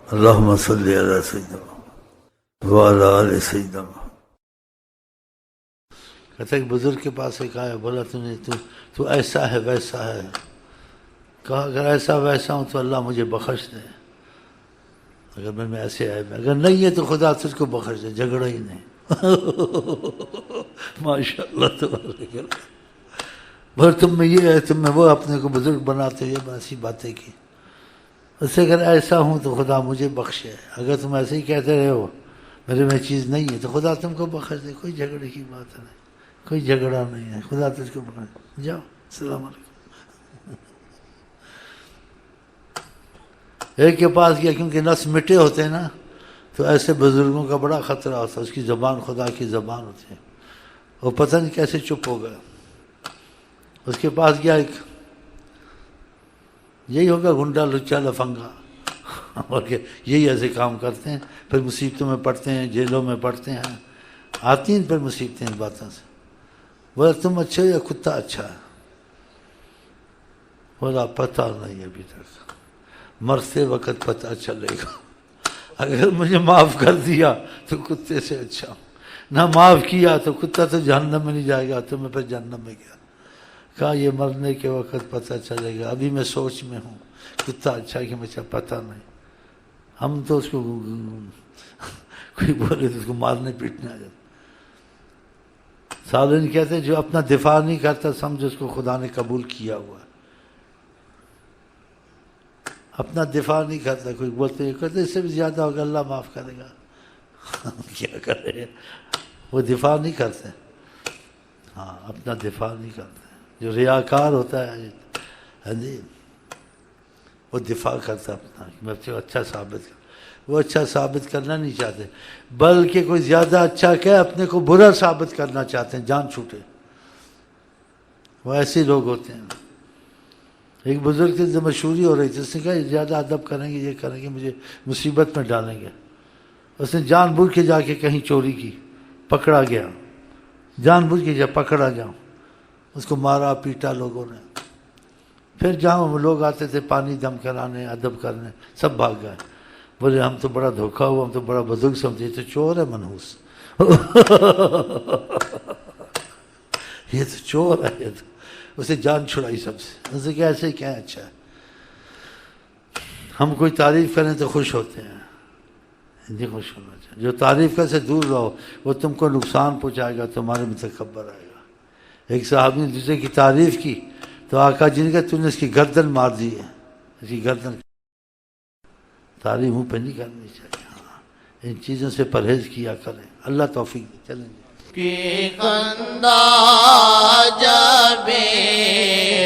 اللہم صلی علی سیدنا وعلی آل سیدنا. کہتا ایک بزرگ کے پاس ایک آیا، بولا تو ایسا ہے ویسا ہے. کہا اگر ایسا ویسا ہوں تو اللہ مجھے بخش دے، اگر میں ایسے آئے میں، اگر نہیں ہے تو خدا تجھ کو بخش دے، جھگڑا ہی نہیں. ماشاء اللہ تبارک اللہ. بھر تم میں یہ ہے، تم میں وہ، اپنے کو بزرگ بناتے ہوئے ایسی باتیں کی. اس سے اگر ایسا ہوں تو خدا مجھے بخشے، اگر تم ایسے ہی کہتے رہے ہو میرے میں چیز نہیں ہے تو خدا تم کو بخش دے. کوئی جھگڑے کی بات نہیں، کوئی جھگڑا نہیں ہے، خدا تجھ کو بخش دے. جاؤ، السلام علیکم. ایک کے پاس گیا، کیونکہ نس مٹے ہوتے ہیں نا، تو ایسے بزرگوں کا بڑا خطرہ ہوتا ہے. اس کی زبان خدا کی زبان ہوتی ہے، وہ پتہ نہیں کیسے چپ ہو گیا. اس کے پاس گیا ایک، یہی ہوگا گنڈا لچا لفنگا، اور کہ یہی ایسے کام کرتے ہیں، پھر مصیبتوں میں پڑتے ہیں، جیلوں میں پڑتے ہیں، آتی ہیں پھر مصیبتیں ان باتوں سے. بولا تم اچھے ہو یا کتا اچھا ہے؟ بولا پتہ نہیں ابھی تک، مرتے وقت پتہ چلے گا. اگر مجھے معاف کر دیا تو کتے سے اچھا ہوں، نہ معاف کیا تو کتا تو جہنم میں نہیں جائے گا، تو میں پھر جہنم میں گیا. کہا یہ مرنے کے وقت پتہ چلے گا، ابھی میں سوچ میں ہوں، کتا اچھا ہے کہ مجھے پتہ نہیں. ہم تو اس کو کوئی بولے تو اس کو مارنے پیٹنے آ جاتے. صالحین کہتے ہیں جو اپنا دفاع نہیں کرتا سمجھ اس کو خدا نے قبول کیا ہوا ہے. اپنا دفاع نہیں کرتا، کوئی بولتے کہتے اس سے بھی زیادہ ہوگا اللہ معاف کرے گا. کیا کرے، وہ دفاع نہیں کرتے. ہاں، اپنا دفاع نہیں کرتے. جو ریاکار ہوتا ہے جی، وہ دفاع کرتا اپنا، میں اچھا ثابت کر. وہ اچھا ثابت کرنا نہیں چاہتے، بلکہ کوئی زیادہ اچھا کہے اپنے کو برا ثابت کرنا چاہتے ہیں، جان چھوٹے. وہ ایسے لوگ ہوتے ہیں. ایک بزرگ سے مشہوری ہو رہی تھی، اس نے کہا زیادہ ادب کریں گے، یہ کریں گے، مجھے مصیبت میں ڈالیں گے. اس نے جان بوجھ کے جا کے کہیں چوری کی، پکڑا گیا. جان بوجھ کے جا پکڑا جاؤں، اس کو مارا پیٹا لوگوں نے. پھر جہاں لوگ آتے تھے پانی دم کرانے، ادب کرنے، سب بھاگ گئے. بولے ہم تو بڑا دھوکا ہوا، ہم تو بڑا بزرگ سمجھے، تو چور ہے منحوس. یہ تو چور ہے. یہ تو اسے جان چھڑائی سب سے. اسے کہ ایسے کیا ہے، اچھا ہے. ہم کوئی تعریف کریں تو خوش ہوتے ہیں، نہیں خوش ہونا چاہیے. جو تعریف کر سے دور رہو، وہ تم کو نقصان پہنچائے گا، تمہارے میں تکبر آئے گا. ایک صحابی نے دوسرے کی تعریف کی تو آقا جی نے کہا تو نے اس کی گردن مار دی ہے. اس کی گردن، تعریف منہ پہ نہیں کرنی چاہیے. ہاں، ان چیزوں سے پرہیز کیا کریں. اللہ توفیق دے. چلیں جی. کی خندہ جب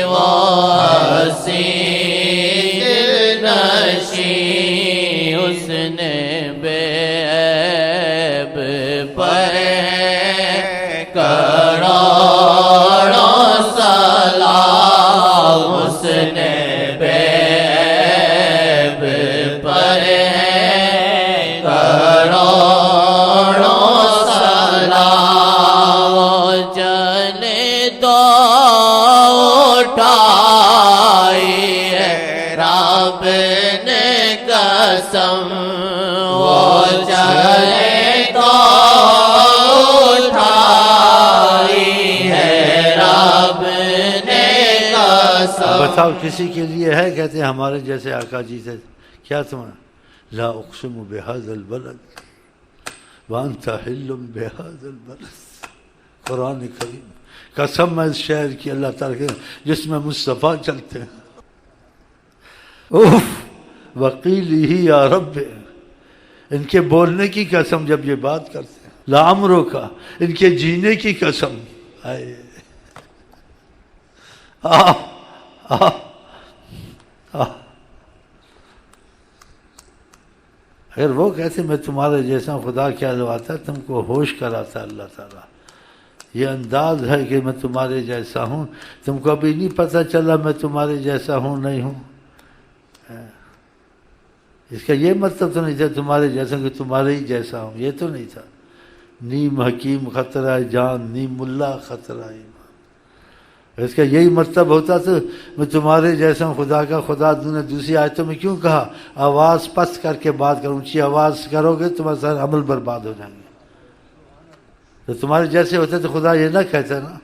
وہ حسین نشین، اس نے بے عیب پر کروڑوں سلام، اس نے بے عیب پر کروڑوں قسم. وہ چلے تو اٹھائی ہے رب نے قسم. بتاؤ کسی کے لیے ہے؟ کہتے ہیں ہمارے جیسے آقا جی سے. کیا تمہیں لا اقسم بہذا البلد وانت حل بہذا البلد. قرآن کریم قسم ہے اس شہر کی اللہ تعالیٰ کے جس میں مصطفیٰ چلتے ہیں. اوف وقیلی ہی یا رب. ان کے بولنے کی قسم جب یہ بات کرتے ہیں. لعمرو کا، ان کے جینے کی قسم. اگر وہ کہتے میں تمہارے جیسا خدا کیا لواتا ہے، تم کو ہوش کراتا اللہ تعالیٰ. یہ انداز ہے کہ میں تمہارے جیسا ہوں، تم کو ابھی نہیں پتہ چلا میں تمہارے جیسا ہوں نہیں ہوں. اس کا یہ مطلب تو نہیں تھا تمہارے جیسا کہ تمہارے ہی جیسا ہوں، یہ تو نہیں تھا. نیم حکیم خطرہ جان، نیم ملا خطرہ ایمان. اس کا یہی مطلب ہوتا تو میں تمہارے جیسا ہوں خدا کا خدا نے دوسری آیتوں میں کیوں کہا آواز پست کر کے بات کرو، اونچی آواز کرو گے تمہارے سارے عمل برباد ہو جائیں گے. تو تمہارے جیسے ہوتے تو خدا یہ نہ کہتا نا،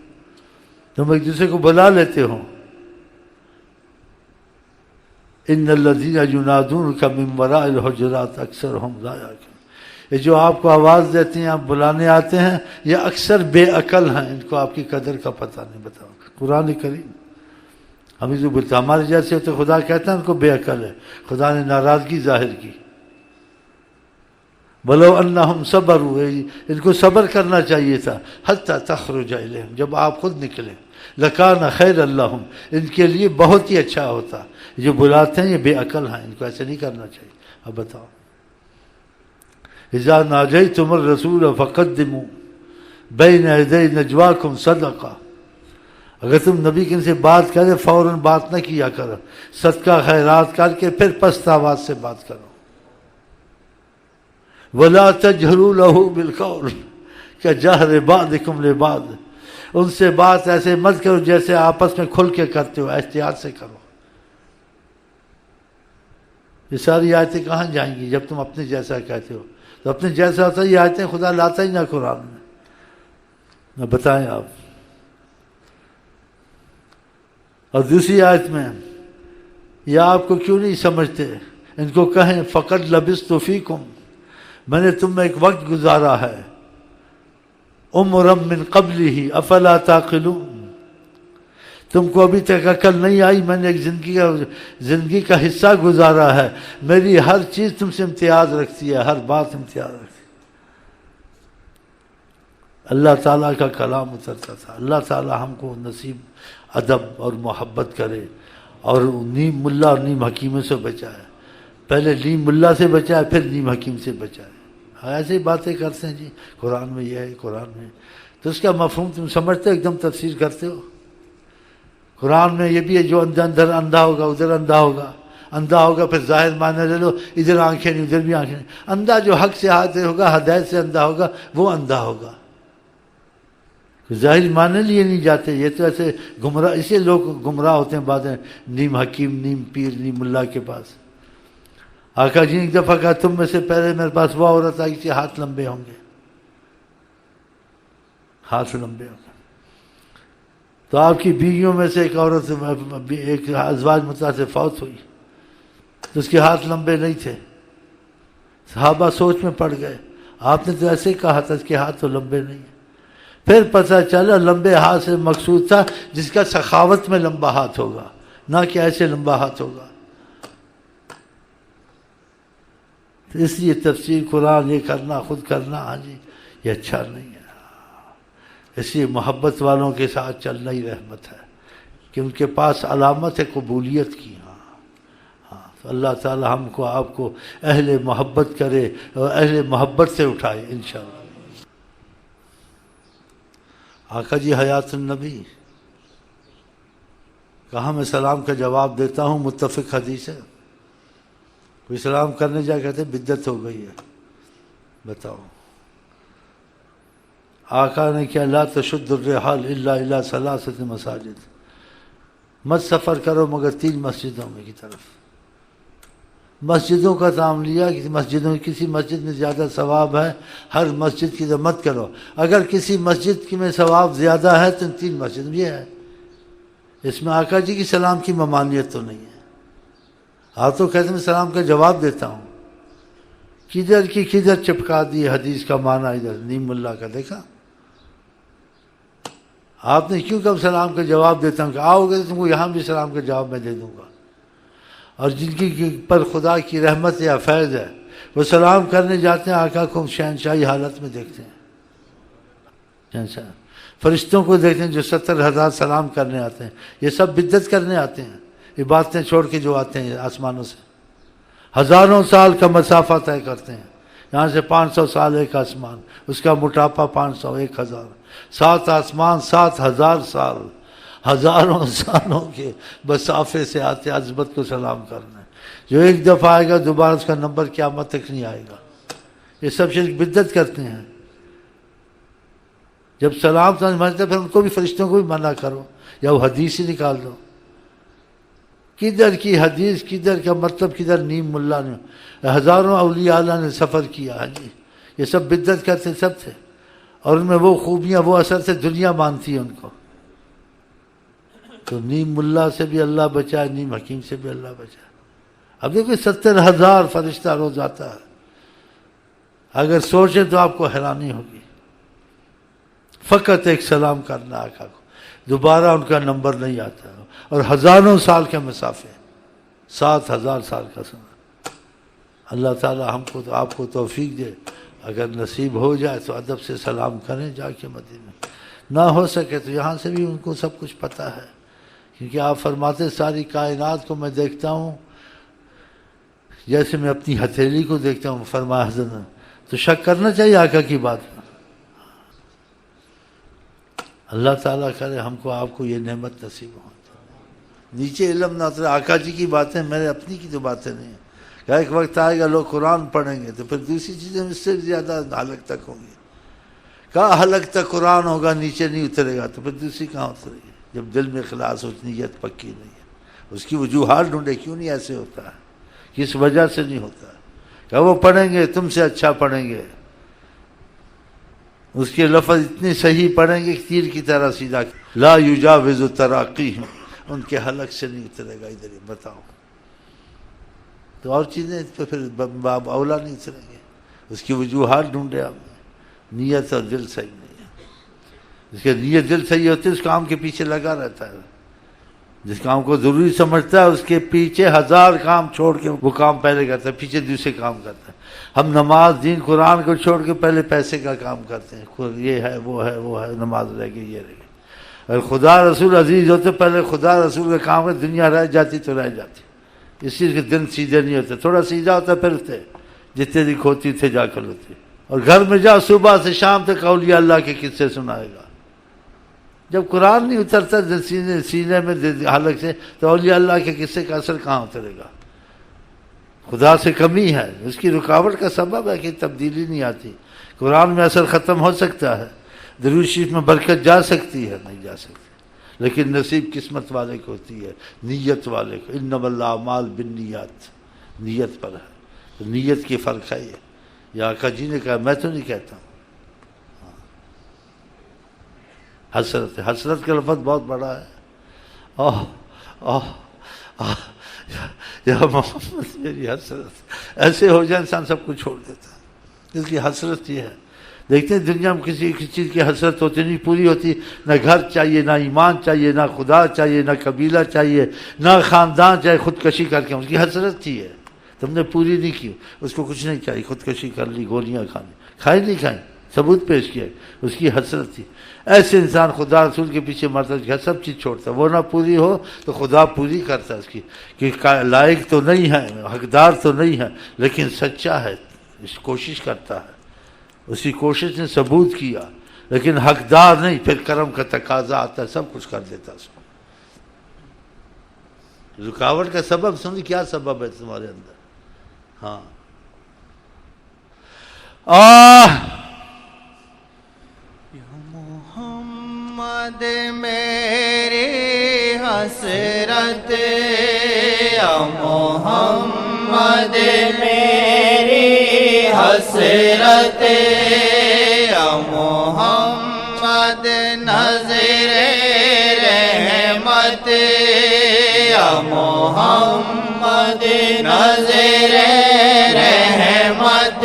تم ایک دوسرے کو بلا لیتے ہو. ان الذین ینادونک من وراء الحجرات اکثرهم لا یعقلون. یہ جو آپ کو آواز دیتے ہیں، آپ بلانے آتے ہیں، یہ اکثر بے عقل ہیں، ان کو آپ کی قدر کا پتہ نہیں. بتاؤ قرآن کریم ہمیں جو بولتا ہمارے جیسے ہوتے خدا کہتا ہے ان کو بے عقل ہے. خدا نے ناراضگی ظاہر کی. بلو انہم صبروا، ان کو صبر کرنا چاہیے تھا. حتی تخرج الیہم، جب آپ خود نکلیں. لکان خیر لہم، ان کے لیے بہت ہی اچھا ہوتا. جو بلاتے ہیں یہ بے عقل ہیں، ان کو ایسے نہیں کرنا چاہیے. اب بتاؤ اذا ناجیتم الرسول فقدموا بین یدی نجواکم صدقہ. اگر تم نبی کے سے بات کرے فوراً بات نہ کیا کرو، صدقہ خیرات کر کے پھر پست آواز سے بات کرو. ولا تجہروا لہ بالقول کجہر بعضکم لبعض، ان سے بات ایسے مت کرو جیسے آپس میں کھل کے کرتے ہو، احتیاط سے کرو. یہ ساری آیتیں کہاں جائیں گی جب تم اپنے جیسا کہتے ہو؟ تو اپنے جیسا ہوتا ہے یہ آیتیں خدا لاتا ہی نہ قرآن میں. نہ بتائیں آپ. اور دوسری آیت میں یہ آپ کو کیوں نہیں سمجھتے؟ ان کو کہیں فقد لبثت فیکم، میں نے تم میں ایک وقت گزارا ہے. عمرا من قبلہ افلا تعقلون، تم کو ابھی تک عقل نہیں آئی؟ میں نے ایک زندگی کا حصہ گزارا ہے، میری ہر چیز تم سے امتیاز رکھتی ہے، ہر بات امتیاز رکھتی ہے. اللہ تعالیٰ کا کلام اترتا تھا. اللہ تعالیٰ ہم کو نصیب ادب اور محبت کرے اور نیم ملا اور نیم حکیموں سے بچائے. پہلے نیم ملا سے بچائے پھر نیم حکیم سے بچائے. ایسی باتیں کرتے ہیں جی قرآن میں یہ ہے قرآن میں، تو اس کا مفہوم تم سمجھتے ہو؟ ایک دم تفسیر کرتے ہو. قرآن میں یہ بھی ہے جو اندر اندھا ہوگا ادھر اندھا ہوگا، اندھا ہوگا پھر ظاہر معنی لے لو، ادھر آنکھیں نہیں ادھر بھی آنکھیں نہیں. اندھا جو حق سے حاضر ہوگا، ہدایت سے اندھا ہوگا، وہ اندھا ہوگا. ظاہر معنی لیے نہیں جاتے. یہ تو ایسے گمراہ، اسے لوگ گمراہ ہوتے ہیں بعد میں، نیم حکیم نیم پیر نیم اللہ کے پاس. آقا جی نے ایک دفعہ کہا تم میں سے پہلے میرے پاس وہ عورت آئی کہ ہاتھ لمبے ہوں گے، ہاتھ لمبے ہوں گے. تو آپ کی بیویوں میں سے ایک عورت، ایک ازواج مطلع سے فوت ہوئی تو اس کے ہاتھ لمبے نہیں تھے. صحابہ سوچ میں پڑ گئے. آپ نے تو ایسے کہا تھا اس کے ہاتھ تو لمبے نہیں ہیں. پھر پتہ چلا لمبے ہاتھ سے مقصود تھا جس کا سخاوت میں لمبا ہاتھ ہوگا، نہ کہ ایسے لمبا ہاتھ ہوگا. اس لیے تفسیر قرآن یہ کرنا خود کرنا، ہاں جی یہ اچھا نہیں ہے. اس لیے محبت والوں کے ساتھ چلنا ہی رحمت ہے کہ ان کے پاس علامت ہے قبولیت کی. ہاں تو اللہ تعالی ہم کو آپ کو اہل محبت کرے اور اہل محبت سے اٹھائے انشاءاللہ. آقا جی حیات النبی کہاں میں سلام کا جواب دیتا ہوں، متفق حدیث ہے. کوئی سلام کرنے جا کہتے بدعت ہو گئی ہے. بتاؤ آقا نے کیا لا تشد الرحال الا الى ثلاثة مساجد، مت سفر کرو مگر 3 مسجدوں میں کی طرف. مسجدوں کا نام لیا کہ مسجدوں، کسی مسجد میں زیادہ ثواب ہے ہر مسجد کی مت کرو. اگر کسی مسجد کی میں ثواب زیادہ ہے تو 3 مسجد یہ ہے. اس میں آقا جی کی سلام کی ممانعت تو نہیں ہے. آپ تو کہتے ہیں میں سلام کا جواب دیتا ہوں، کدھر کی کدھر چپکا دی حدیث کا معنی ادھر نیم اللہ کا. دیکھا آپ نے کیوں کب سلام کا جواب دیتا ہوں کہ آؤ گے تم کو یہاں بھی سلام کا جواب میں دے دوں گا. اور جن کی پر خدا کی رحمت یا فیض ہے وہ سلام کرنے جاتے ہیں آقا کو شہنشاہی حالت میں دیکھتے ہیں. شہنشاہ فرشتوں کو دیکھتے ہیں جو 70,000 سلام کرنے آتے ہیں. یہ سب بدعت کرنے آتے ہیں، یہ باتیں چھوڑ کے جو آتے ہیں آسمانوں سے ہزاروں سال کا مسافہ طے کرتے ہیں. یہاں سے 500 سال ایک آسمان، اس کا موٹاپا 500 1000، 7 آسمان 7000 سال، ہزاروں سالوں کے مسافے سے آتے عظمت کو سلام کرنا. جو ایک دفعہ آئے گا دوبارہ اس کا نمبر قیامت تک نہیں آئے گا. یہ سب شرک بدعت کرتے ہیں. جب سلام سمجھتے پھر ان کو بھی فرشتوں کو بھی منع کرو یا وہ حدیث ہی نکال دو. کدھر کی حدیث، کدھر کا مطلب، کدھر نیم ملا نے. ہزاروں اولیاء اللہ نے سفر کیا. ہاں جی، یہ سب بدعت کرتے سب تھے، اور ان میں وہ خوبیاں، وہ اثر سے دنیا مانتی ہے ان کو. تو نیم ملا سے بھی اللہ بچائے، نیم حکیم سے بھی اللہ بچائے. اب دیکھو 70,000 فرشتہ روز آتا ہے. اگر سوچیں تو آپ کو حیرانی ہوگی. فقط ایک سلام کرنا آقا کو، دوبارہ ان کا نمبر نہیں آتا. اور ہزاروں سال کے مسافے، 7,000 سال کا سمے. اللہ تعالی ہم کو تو آپ کو توفیق دے. اگر نصیب ہو جائے تو ادب سے سلام کریں جا کے مدینے. نہ ہو سکے تو یہاں سے بھی ان کو سب کچھ پتہ ہے، کیونکہ آپ فرماتے ساری کائنات کو میں دیکھتا ہوں جیسے میں اپنی ہتھیلی کو دیکھتا ہوں. فرمایا حضرت نے تو شک کرنا چاہیے آقا کی بات میں. اللہ تعالیٰ کرے ہم کو آپ کو یہ نعمت نصیب ہو. نیچے علم نہ اترے. آقا جی کی باتیں، میرے اپنی کی تو باتیں نہیں ہیں. کیا ایک وقت آئے گا لوگ قرآن پڑھیں گے تو پھر دوسری چیزیں اس سے زیادہ حلق تک ہوں گی. کہا حلق تک قرآن ہوگا، نیچے نہیں اترے گا تو پھر دوسری کہاں اترے گی؟ جب دل میں اخلاص ہو، نیت پکی نہیں ہے. اس کی وجوہات ڈھونڈے، کیوں نہیں ایسے ہوتا ہے، کس وجہ سے نہیں ہوتا ہے. کہ وہ پڑھیں گے تم سے اچھا پڑھیں گے، اس کے لفظ اتنے صحیح پڑھیں گے کہ تیر کی طرح سیدھا. لا یجاوز تراقیہم، ان کے حلق سے نہیں اترے گا. ادھر ہی بتاؤ. تو اور چیزیں تو پھر باب اولا نہیں اتریں گے. اس کی وجوہات ڈھونڈے آپ نے. نیت اور دل صحیح نہیں ہے. جس کے نیت دل صحیح ہوتی ہے اس کام کے پیچھے لگا رہتا ہے. جس کام کو ضروری سمجھتا ہے اس کے پیچھے 1000 کام چھوڑ کے وہ کام پہلے کرتا ہے، پیچھے دوسرے کام کرتا ہے. ہم نماز، دین، قرآن کو چھوڑ کے پہلے پیسے کا کام کرتے ہیں. یہ ہے وہ ہے وہ ہے، نماز رہ گئی، یہ رہ گئی. اگر خدا رسول عزیز ہوتے پہلے خدا رسول کا کام ہے، دنیا رہ جاتی تو رہ جاتی. اس چیز کے دن سیدھے نہیں ہوتے. تھوڑا سیدھا ہوتا پھر ہوتے جتنے دن کھوتی تھے جا کر ہوتے. اور گھر میں جا صبح سے شام تک اولیاء اللہ کے قصے سنائے گا. جب قرآن نہیں اترتا سینے میں حلق سے تو اولیاء اللہ کے قصے کا اثر کہاں اترے گا؟ خدا سے کمی ہے. اس کی رکاوٹ کا سبب ہے کہ تبدیلی نہیں آتی. قرآن میں اثر ختم ہو سکتا ہے، درود شریف میں برکت جا سکتی ہے، نہیں جا سکتی. لیکن نصیب قسمت والے کو ہوتی ہے، نیت والے کو. انما الاعمال بالنیات، نیت پر ہے. تو نیت کی فرق ہے. یہ آقا جی نے کہا، میں تو نہیں کہتا ہوں. حسرت ہے. حسرت کا لفظ بہت بڑا ہے. اوہ اوہ یا محمد میری حسرت. ایسے ہو جائے انسان سب کچھ چھوڑ دیتا ہے. اس کی حسرت یہ ہے. دیکھتے ہیں دنیا میں کسی چیز کی حسرت ہوتی نہیں پوری ہوتی. نہ گھر چاہیے، نہ ایمان چاہیے، نہ خدا چاہیے، نہ قبیلہ چاہیے، نہ خاندان چاہیے. خودکشی کر کے اس کی حسرت تھی ہے، تم نے پوری نہیں کی. اس کو کچھ نہیں چاہیے، خودکشی کر لی، گولیاں کھائی نہیں کھائیں، ثبوت پیش کیا. اس کی حسرت تھی. ایسے انسان خدا رسول کے پیچھے مرتا ہے، سب چیز چھوڑتا ہے. وہ نہ پوری ہو تو خدا پوری کرتا ہے اس کی. کہ لائق تو نہیں ہے، حقدار تو نہیں ہے، لیکن سچا ہے، اس کوشش کرتا ہے. اسی کوشش نے ثبوت کیا، لیکن حقدار نہیں. پھر کرم کا تقاضا آتا ہے، سب کچھ کر دیتا ہے اس کو. رکاوٹ کا سبب سمجھ کیا سبب ہے تمہارے اندر. ہاں محمد میری حسرت، یا محمد میری حسرت، یا محمد نظر رحمت، یا محمد نظر رحمت،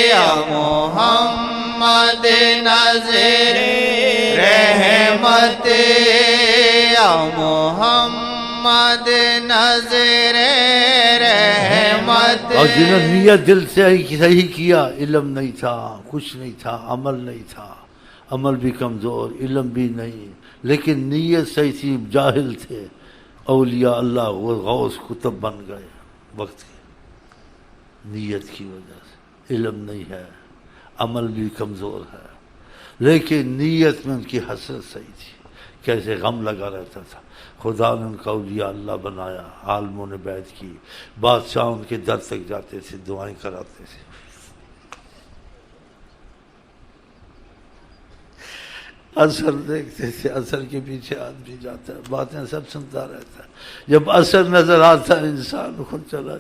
یا محمد نظر رحمت، یا محمد نظر رحمت. اور جنہوں نے نیت دل سے صحیح کیا، علم نہیں تھا، کچھ نہیں تھا، عمل نہیں تھا، عمل بھی کمزور، علم بھی نہیں، لیکن نیت صحیح تھی. جاہل تھے اولیاء اللہ، وہ غوث قطب بن گئے وقت کے نیت کی وجہ سے. علم نہیں ہے، عمل بھی کمزور ہے، لیکن نیت میں ان کی حسرت صحیح تھی. کیسے غم لگا رہتا تھا. خدا نے ان کا اولیاء اللہ بنایا. عالموں نے بیعت کی، بادشاہ ان کے در تک جاتے تھے، دعائیں کراتے تھے. اثر دیکھتے تھے، اثر کے پیچھے آدمی جاتا ہے، باتیں سب سنتا رہتا ہے، جب اثر نظر آتا ہے انسان خود چلا